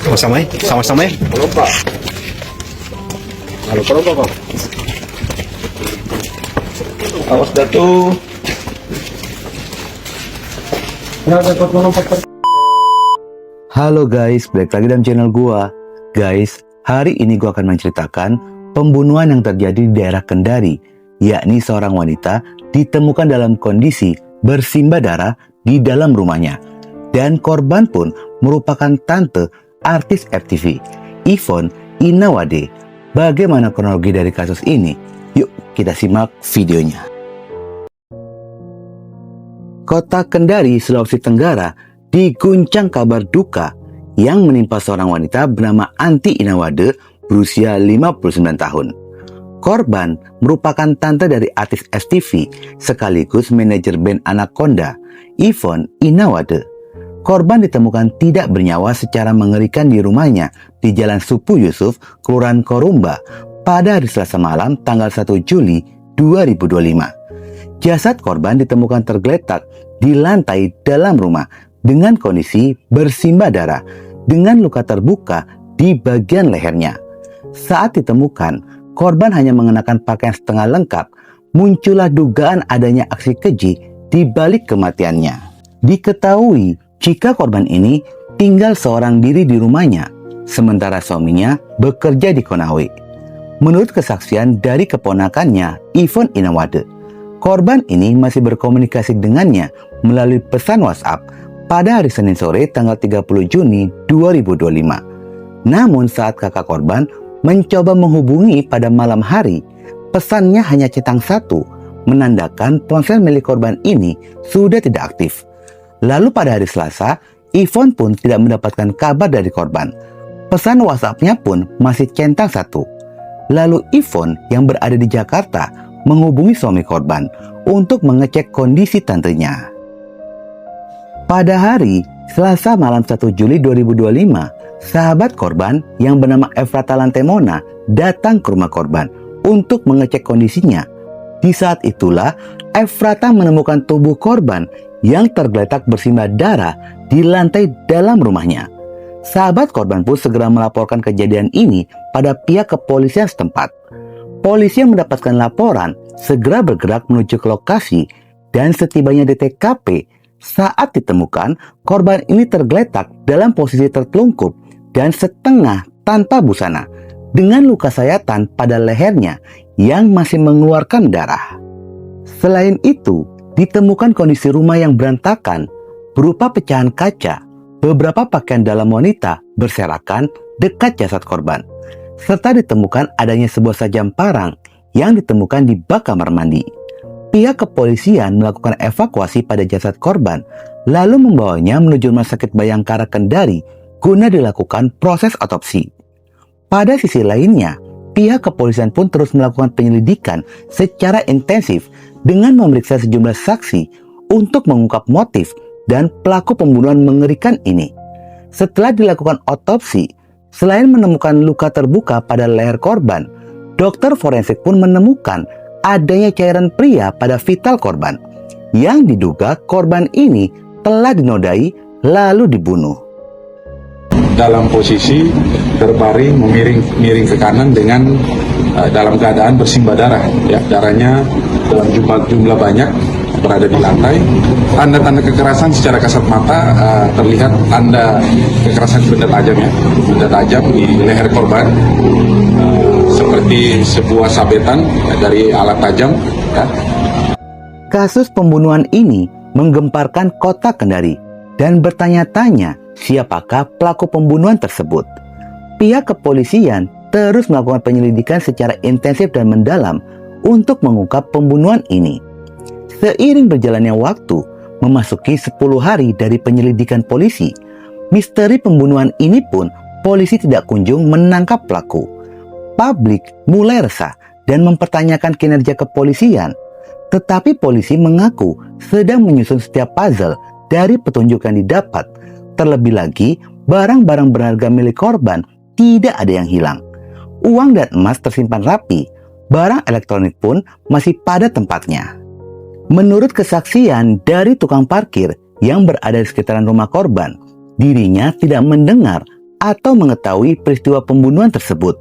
Sama-sama ya, sama-sama ya. Kelompak. Halo, kelompak kok. Awas jatuh. Halo guys, balik lagi dalam channel gua. Guys, hari ini gua akan menceritakan pembunuhan yang terjadi di daerah Kendari, yakni seorang wanita ditemukan dalam kondisi bersimbah darah di dalam rumahnya. Dan korban pun merupakan tante artis FTV, Yvonne Inawade. Bagaimana kronologi dari kasus ini? Yuk kita simak videonya. Kota Kendari, Sulawesi Tenggara diguncang kabar duka yang menimpa seorang wanita bernama Anti Inawade berusia 59 tahun. Korban merupakan tante dari artis FTV sekaligus manajer band Anaconda, Yvonne Inawade. Korban ditemukan tidak bernyawa secara mengerikan di rumahnya di Jalan Supu Yusuf, Kelurahan Korumba pada hari Selasa malam tanggal 1 Juli 2025. Jasad korban ditemukan tergeletak di lantai dalam rumah dengan kondisi bersimbah darah dengan luka terbuka di bagian lehernya. Saat ditemukan, korban hanya mengenakan pakaian setengah lengkap. Muncullah dugaan adanya aksi keji di balik kematiannya. Diketahui jika korban ini tinggal seorang diri di rumahnya, sementara suaminya bekerja di Konawe. Menurut kesaksian dari keponakannya, Yvonne Inawade, korban ini masih berkomunikasi dengannya melalui pesan WhatsApp pada hari Senin sore tanggal 30 Juni 2025. Namun saat kakak korban mencoba menghubungi pada malam hari, pesannya hanya centang satu, menandakan ponsel milik korban ini sudah tidak aktif. Lalu pada hari Selasa, Yvonne pun tidak mendapatkan kabar dari korban. Pesan WhatsApp-nya pun masih centang satu. Lalu Yvonne yang berada di Jakarta menghubungi suami korban untuk mengecek kondisi tantenya. Pada hari Selasa malam 1 Juli 2025, sahabat korban yang bernama Efrata Lantemona datang ke rumah korban untuk mengecek kondisinya. Di saat itulah Efrata menemukan tubuh korban yang tergeletak bersimbah darah di lantai dalam rumahnya. Sahabat korban pun segera melaporkan kejadian ini pada pihak kepolisian setempat. Polisi yang mendapatkan laporan segera bergerak menuju ke lokasi dan setibanya di TKP, saat ditemukan korban ini tergeletak dalam posisi tertelungkup dan setengah tanpa busana dengan luka sayatan pada lehernya yang masih mengeluarkan darah. Selain itu, ditemukan kondisi rumah yang berantakan berupa pecahan kaca, beberapa pakaian dalam wanita berserakan dekat jasad korban, serta ditemukan adanya sebuah sajam parang yang ditemukan di bak kamar mandi. Pihak kepolisian melakukan evakuasi pada jasad korban, lalu membawanya menuju Rumah Sakit Bayangkara Kendari guna dilakukan proses otopsi. Pada sisi lainnya, pihak kepolisian pun terus melakukan penyelidikan secara intensif dengan memeriksa sejumlah saksi untuk mengungkap motif dan pelaku pembunuhan mengerikan ini. Setelah dilakukan otopsi, selain menemukan luka terbuka pada leher korban, dokter forensik pun menemukan adanya cairan pria pada vital korban yang diduga korban ini telah dinodai lalu dibunuh. Dalam posisi terbaring miring ke kanan dengan dalam keadaan bersimbah darah, ya, darahnya dalam jumlah banyak berada di lantai. Tanda-tanda kekerasan secara kasat mata terlihat tanda kekerasan benda tajam, ya, benda tajam di leher korban, seperti sebuah sabetan dari alat tajam, ya. Kasus pembunuhan ini menggemparkan kota Kendari dan bertanya-tanya siapakah pelaku pembunuhan tersebut. Pihak kepolisian terus melakukan penyelidikan secara intensif dan mendalam untuk mengungkap pembunuhan ini. Seiring berjalannya waktu, memasuki 10 hari dari penyelidikan polisi, misteri pembunuhan ini pun polisi tidak kunjung menangkap pelaku. Publik mulai resah dan mempertanyakan kinerja kepolisian. Tetapi polisi mengaku sedang menyusun setiap puzzle dari petunjuk yang didapat. Terlebih lagi, barang-barang berharga milik korban tidak ada yang hilang. Uang dan emas tersimpan rapi, barang elektronik pun masih pada tempatnya. Menurut kesaksian dari tukang parkir yang berada di sekitaran rumah korban, dirinya tidak mendengar atau mengetahui peristiwa pembunuhan tersebut.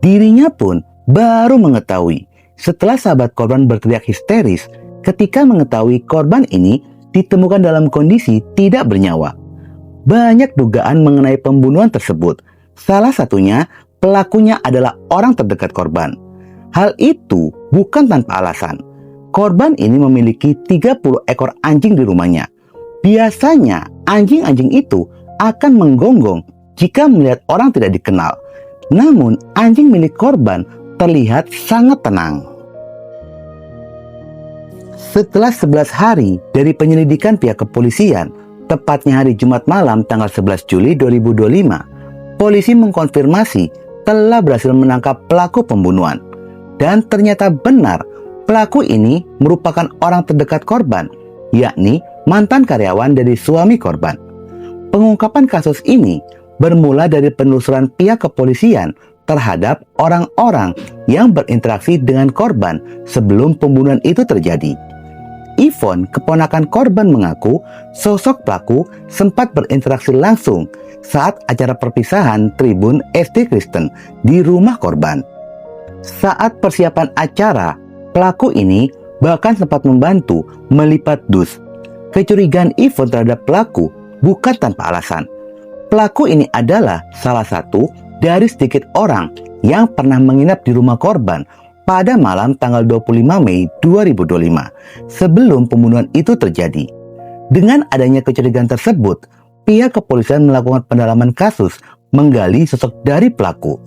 Dirinya pun baru mengetahui setelah sahabat korban berteriak histeris ketika mengetahui korban ini ditemukan dalam kondisi tidak bernyawa. Banyak dugaan mengenai pembunuhan tersebut. Salah satunya, pelakunya adalah orang terdekat korban. Hal itu bukan tanpa alasan. Korban ini memiliki 30 ekor anjing di rumahnya. Biasanya, anjing-anjing itu akan menggonggong jika melihat orang tidak dikenal. Namun, anjing milik korban terlihat sangat tenang. Setelah 11 hari dari penyelidikan pihak kepolisian, tepatnya hari Jumat malam tanggal 11 Juli 2025, polisi mengkonfirmasi telah berhasil menangkap pelaku pembunuhan. Dan ternyata benar, pelaku ini merupakan orang terdekat korban, yakni mantan karyawan dari suami korban. Pengungkapan kasus ini bermula dari penelusuran pihak kepolisian terhadap orang-orang yang berinteraksi dengan korban sebelum pembunuhan itu terjadi. Ivon, keponakan korban, mengaku sosok pelaku sempat berinteraksi langsung saat acara perpisahan Tribun SD Kristen di rumah korban. Saat persiapan acara, pelaku ini bahkan sempat membantu melipat dus. Kecurigaan Ivon terhadap pelaku bukan tanpa alasan. Pelaku ini adalah salah satu dari sedikit orang yang pernah menginap di rumah korban pada malam tanggal 25 Mei 2025 sebelum pembunuhan itu terjadi. Dengan adanya kecurigaan tersebut, pihak kepolisian melakukan pendalaman kasus menggali sosok dari pelaku.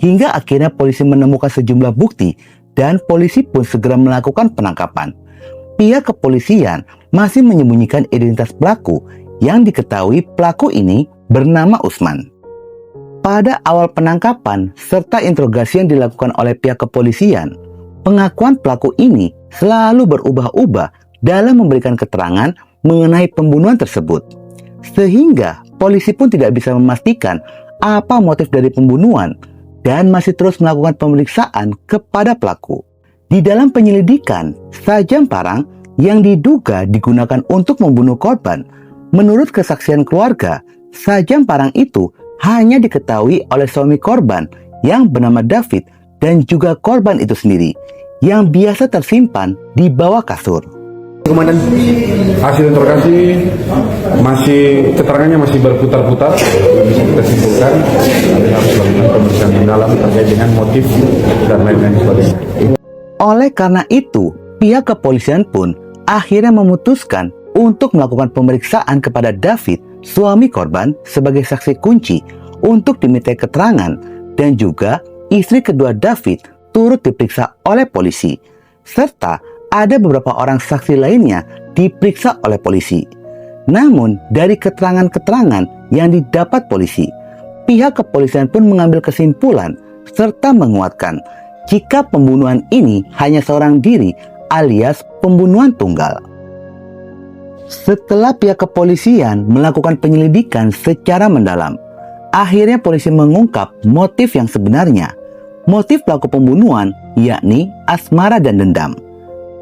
Hingga akhirnya polisi menemukan sejumlah bukti dan polisi pun segera melakukan penangkapan. Pihak kepolisian masih menyembunyikan identitas pelaku yang diketahui pelaku ini bernama Usman. Pada awal penangkapan serta interogasi yang dilakukan oleh pihak kepolisian, pengakuan pelaku ini selalu berubah-ubah dalam memberikan keterangan mengenai pembunuhan tersebut. Sehingga polisi pun tidak bisa memastikan apa motif dari pembunuhan dan masih terus melakukan pemeriksaan kepada pelaku. Di dalam penyelidikan, sajam parang yang diduga digunakan untuk membunuh korban, menurut kesaksian keluarga, sajam parang itu hanya diketahui oleh suami korban yang bernama David dan juga korban itu sendiri yang biasa tersimpan di bawah kasur. Komandan, hasil interogasi keterangannya masih berputar-putar, belum bisa kita simpulkan. Kami harus melakukan pemeriksaan mendalam terkait dengan motif dan lain-lain sebagainya. Oleh karena itu, pihak kepolisian pun akhirnya memutuskan untuk melakukan pemeriksaan kepada David, suami korban, sebagai saksi kunci untuk dimintai keterangan, dan juga istri kedua David turut diperiksa oleh polisi, serta ada beberapa orang saksi lainnya diperiksa oleh polisi. Namun, dari keterangan-keterangan yang didapat polisi, pihak kepolisian pun mengambil kesimpulan serta menguatkan jika pembunuhan ini hanya seorang diri alias pembunuhan tunggal. Setelah pihak kepolisian melakukan penyelidikan secara mendalam, akhirnya polisi mengungkap motif yang sebenarnya. Motif pelaku pembunuhan yakni asmara dan dendam.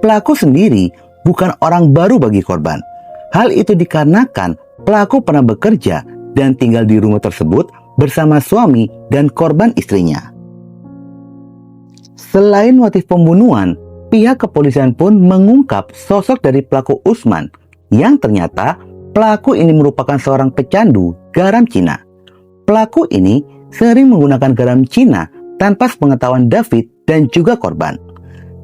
Pelaku sendiri bukan orang baru bagi korban. Hal itu dikarenakan pelaku pernah bekerja dan tinggal di rumah tersebut bersama suami dan korban istrinya. Selain motif pembunuhan, pihak kepolisian pun mengungkap sosok dari pelaku Usman yang ternyata pelaku ini merupakan seorang pecandu garam Cina. Pelaku ini sering menggunakan garam Cina tanpa sepengetahuan David dan juga korban.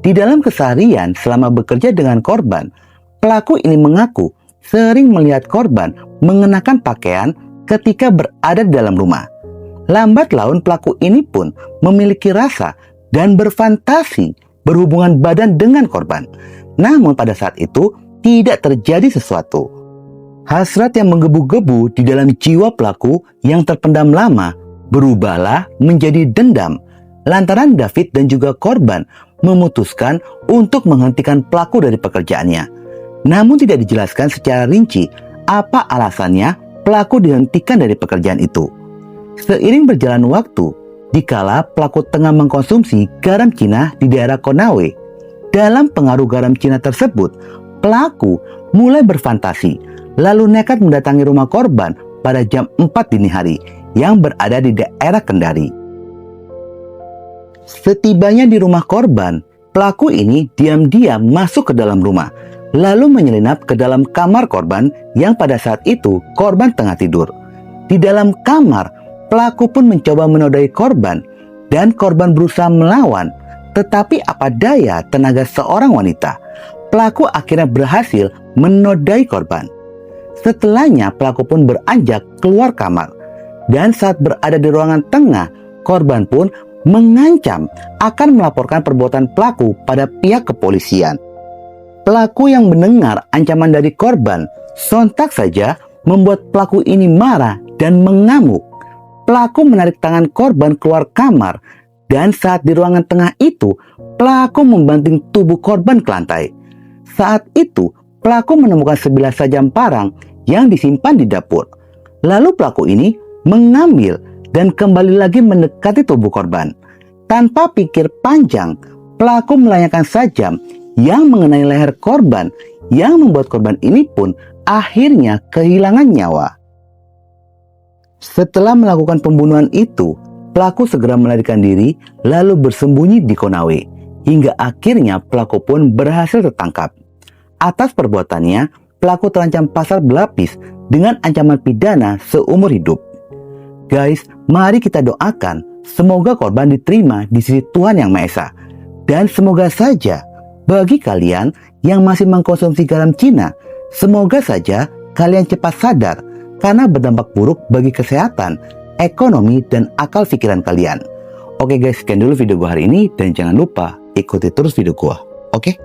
Di dalam keseharian selama bekerja dengan korban, pelaku ini mengaku sering melihat korban mengenakan pakaian ketika berada di dalam rumah. Lambat laun pelaku ini pun memiliki rasa dan berfantasi berhubungan badan dengan korban. Namun pada saat itu tidak terjadi sesuatu. Hasrat yang menggebu-gebu di dalam jiwa pelaku yang terpendam lama berubahlah menjadi dendam lantaran David dan juga korban memutuskan untuk menghentikan pelaku dari pekerjaannya. Namun tidak dijelaskan secara rinci apa alasannya pelaku dihentikan dari pekerjaan itu. Seiring berjalan waktu, dikala pelaku tengah mengkonsumsi garam Cina di daerah Konawe, dalam pengaruh garam Cina tersebut, pelaku mulai berfantasi, lalu nekat mendatangi rumah korban pada jam 4 dini hari yang berada di daerah Kendari. Setibanya di rumah korban, pelaku ini diam-diam masuk ke dalam rumah, lalu menyelinap ke dalam kamar korban yang pada saat itu korban tengah tidur. Di dalam kamar, pelaku pun mencoba menodai korban dan korban berusaha melawan, tetapi apa daya tenaga seorang wanita, pelaku akhirnya berhasil menodai korban. Setelahnya pelaku pun beranjak keluar kamar, dan saat berada di ruangan tengah, korban pun mengancam akan melaporkan perbuatan pelaku pada pihak kepolisian. Pelaku yang mendengar ancaman dari korban sontak saja membuat pelaku ini marah dan mengamuk. Pelaku menarik tangan korban keluar kamar, dan saat di ruangan tengah itu, pelaku membanting tubuh korban ke lantai. Saat itu, pelaku menemukan sebilah sajam parang yang disimpan di dapur. Lalu pelaku ini mengambil dan kembali lagi mendekati tubuh korban. Tanpa pikir panjang, pelaku melayangkan sajam yang mengenai leher korban, yang membuat korban ini pun akhirnya kehilangan nyawa. Setelah melakukan pembunuhan itu, pelaku segera melarikan diri lalu bersembunyi di Konawe, hingga akhirnya pelaku pun berhasil tertangkap. Atas perbuatannya, pelaku terancam pasal berlapis dengan ancaman pidana seumur hidup. Guys, mari kita doakan semoga korban diterima di sisi Tuhan Yang Maha Esa. Dan semoga saja bagi kalian yang masih mengkonsumsi garam Cina, semoga saja kalian cepat sadar karena berdampak buruk bagi kesehatan, ekonomi, dan akal pikiran kalian. Oke guys, sekian dulu video gua hari ini, dan jangan lupa ikuti terus video gua. Oke?